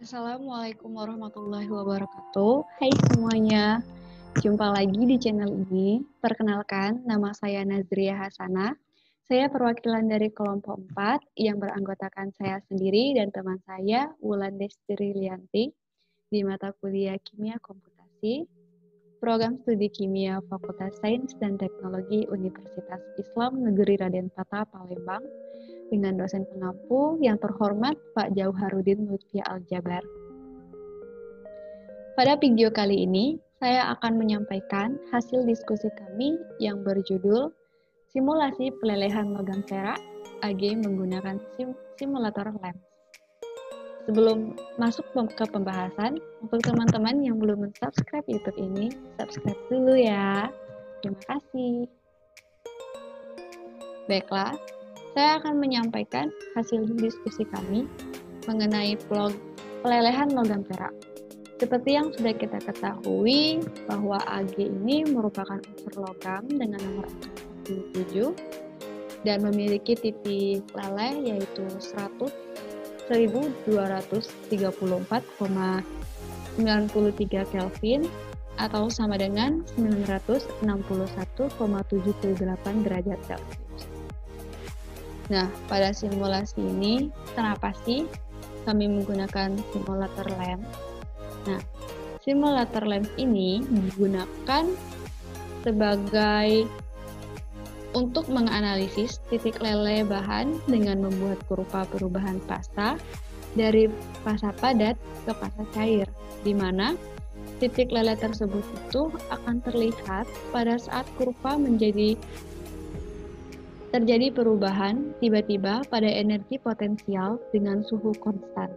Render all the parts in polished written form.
Assalamualaikum warahmatullahi wabarakatuh. Hai semuanya, jumpa lagi di channel ini. Perkenalkan, nama saya Nazria Hasanah. Saya perwakilan dari kelompok 4 yang beranggotakan saya sendiri dan teman saya, Wulan Destri Lianti, di mata kuliah Kimia Komputasi, Program Studi Kimia Fakultas Sains dan Teknologi Universitas Islam Negeri Raden Patah, Palembang, dengan dosen pengampu yang terhormat Pak Jauharudin Lutfi Aljabar. Pada video kali ini, saya akan menyampaikan hasil diskusi kami yang berjudul Simulasi Pelelehan Logam Perak AG menggunakan simulator LAMP. Sebelum masuk ke pembahasan, untuk teman-teman yang belum subscribe YouTube ini, subscribe dulu ya. Terima kasih. Baiklah, saya akan menyampaikan hasil diskusi kami mengenai pelelehan logam perak. Seperti yang sudah kita ketahui bahwa Ag ini merupakan unsur logam dengan nomor atom 47 dan memiliki titik leleh yaitu 1234,93 Kelvin atau sama dengan 961,78 derajat Celcius. Nah, pada simulasi ini, kenapa sih kami menggunakan simulator LAMP? Nah, simulator LAMP ini digunakan sebagai untuk menganalisis titik leleh bahan dengan membuat kurva perubahan fasa dari fasa padat ke fasa cair, di mana titik leleh tersebut itu akan terlihat pada saat kurva terjadi perubahan tiba-tiba pada energi potensial dengan suhu konstan.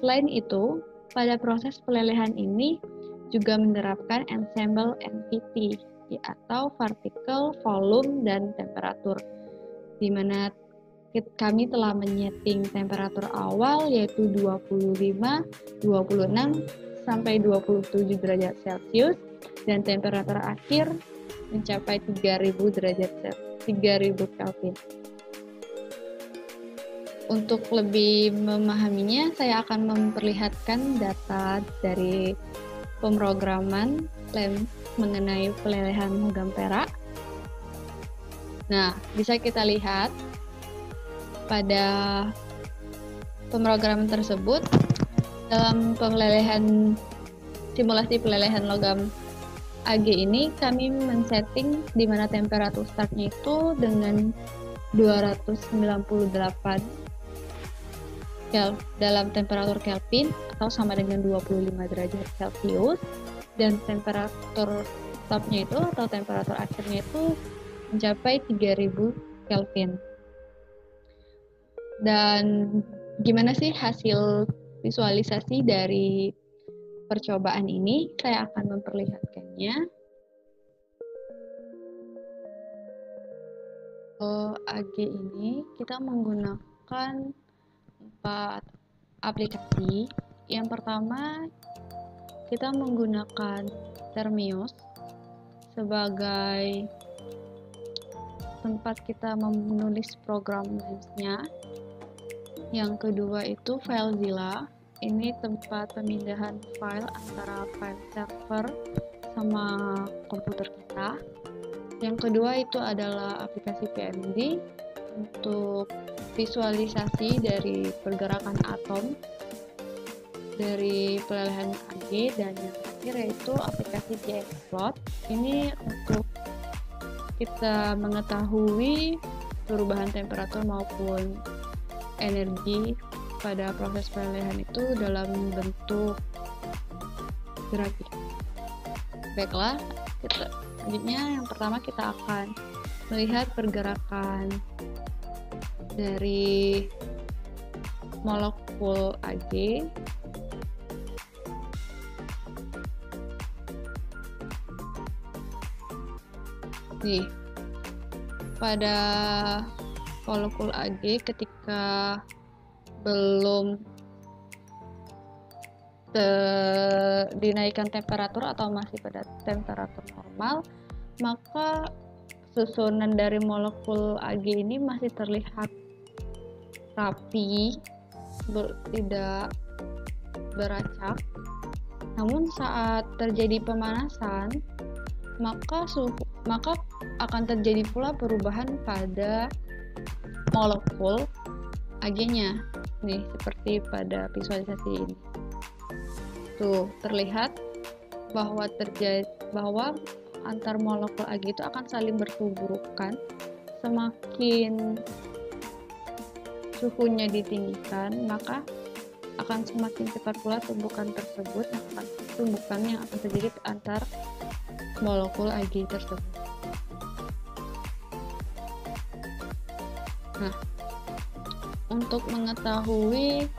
Selain itu, pada proses pelelehan ini juga menerapkan ensemble NVT atau partikel, volume, dan temperatur, di mana kami telah menyeting temperatur awal yaitu 25, 26, sampai 27 derajat Celcius dan temperatur akhir mencapai 3000 derajat Celcius. 3000 Kelvin. Untuk lebih memahaminya, saya akan memperlihatkan data dari pemrograman LAMP mengenai pelelehan logam perak. Nah, bisa kita lihat pada pemrograman tersebut dalam simulasi pelelehan logam Ag ini kami men-setting di mana temperatur startnya itu dengan 298 dalam temperatur Kelvin atau sama dengan 25 derajat Celcius, dan temperatur stopnya itu atau temperatur akhirnya itu mencapai 3000 Kelvin. Dan gimana sih hasil visualisasi dari percobaan ini? Saya akan memperlihatkannya. Ag ini kita menggunakan 4 aplikasi. Yang pertama, kita menggunakan Termios sebagai tempat kita menulis program LAMP-nya. Yang kedua itu FileZilla. Ini tempat pemindahan file antara file server sama komputer kita. Yang kedua itu adalah aplikasi PMD untuk visualisasi dari pergerakan atom dari pelelehan Ag, dan yang terakhir yaitu aplikasi Gplot. Ini untuk kita mengetahui perubahan temperatur maupun energi pada proses pelelehan itu dalam bentuk grafik. Baiklah, selanjutnya yang pertama kita akan melihat pergerakan dari molekul Ag. Nih, pada molekul Ag ketika belum dinaikkan temperatur atau masih pada temperatur normal, maka susunan dari molekul Ag ini masih terlihat rapi, tidak beracak. Namun saat terjadi pemanasan, maka akan terjadi pula perubahan pada molekul Ag-nya. Nih, seperti pada visualisasi ini. Tuh, terlihat bahwa antar molekul Ag itu akan saling bertuburukan. Semakin suhunya ditinggikan, maka akan semakin cepat pula tumbukan yang akan terjadi antar molekul Ag tersebut. Nah, untuk mengetahui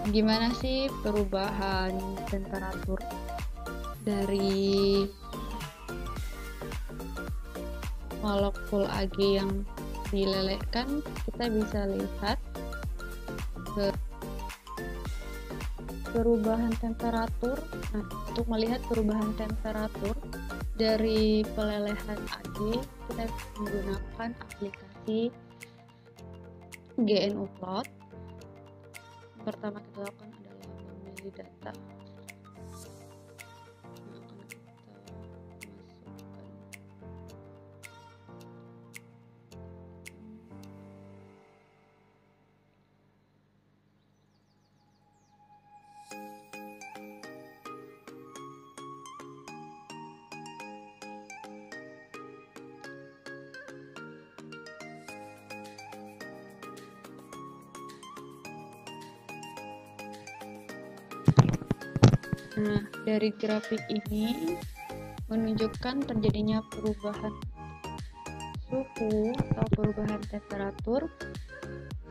gimana sih perubahan temperatur dari molekul Ag yang dilelehkan, kita bisa lihat perubahan temperatur. Nah, untuk melihat perubahan temperatur dari pelelehan Ag, kita menggunakan aplikasi GNU Plot. Pertama kita lakukan adalah memilih data. Nah, dari grafik ini menunjukkan terjadinya perubahan suhu atau perubahan temperatur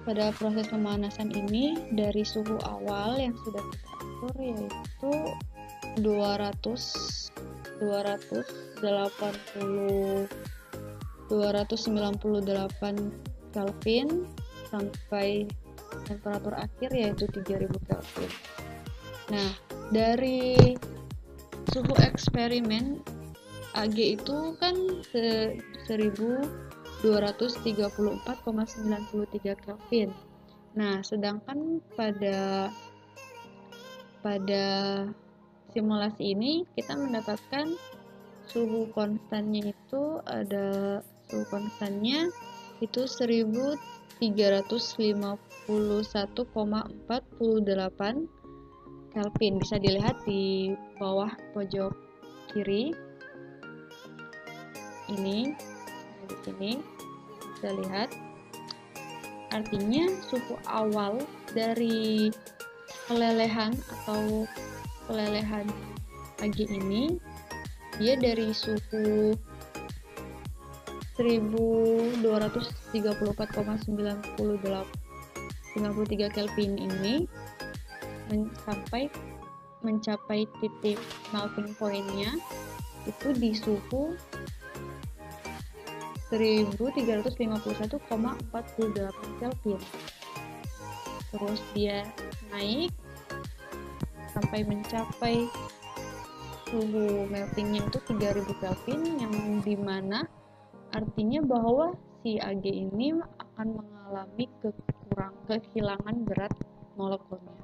pada proses pemanasan ini dari suhu awal yang sudah kita atur, yaitu 298 Kelvin sampai temperatur akhir yaitu 3000 Kelvin. Nah, dari suhu eksperimen Ag itu kan 1234,93 Kelvin. Nah, sedangkan pada simulasi ini kita mendapatkan suhu konstannya itu 1351,48 Kelvin. Bisa dilihat di bawah pojok kiri ini. Di sini bisa lihat, artinya suhu awal dari pelelehan Ag ini dia dari suhu 1234,93 Kelvin ini mencapai titik melting point-nya itu di suhu 1351,48 Kelvin. Terus dia naik sampai mencapai suhu meltingnya itu 3000 Kelvin, yang dimana artinya bahwa si Ag ini akan mengalami kehilangan berat molekulnya.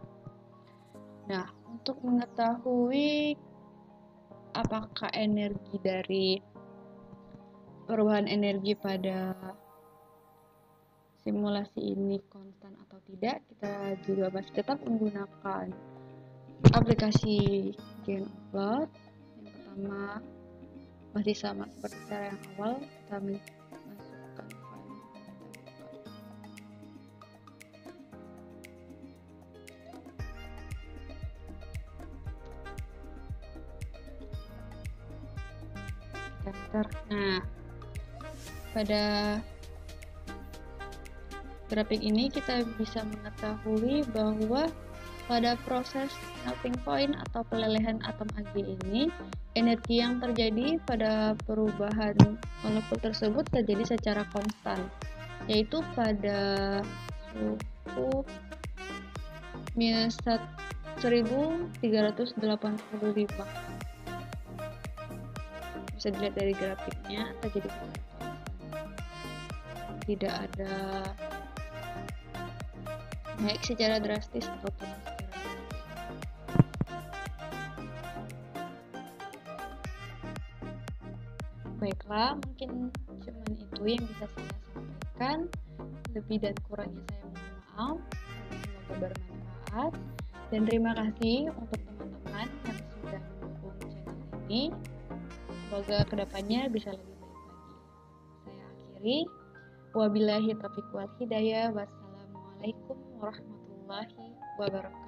Nah, untuk mengetahui apakah energi dari perubahan energi pada simulasi ini konstan atau tidak, kita juga masih tetap menggunakan aplikasi GNU Plot. Yang pertama masih sama seperti cara yang awal, kita masukkan file. Nah, pada grafik ini kita bisa mengetahui bahwa pada proses melting point atau pelelehan atom Ag ini, energi yang terjadi pada perubahan molekul tersebut terjadi secara konstan, yaitu pada suhu minus 1385. Bisa dilihat dari grafiknya, terjadi konstan. Tidak ada naik secara drastis atau turun. Baiklah, mungkin cuman itu yang bisa saya sampaikan. Lebih dan kurangnya saya mohon maaf. Semoga bermanfaat. Dan terima kasih untuk teman-teman yang sudah mendukung channel ini. Semoga kedepannya bisa lebih baik lagi. Saya akhiri. Wabillahi taufiq wal hidayah. Wassalamualaikum warahmatullahi wabarakatuh.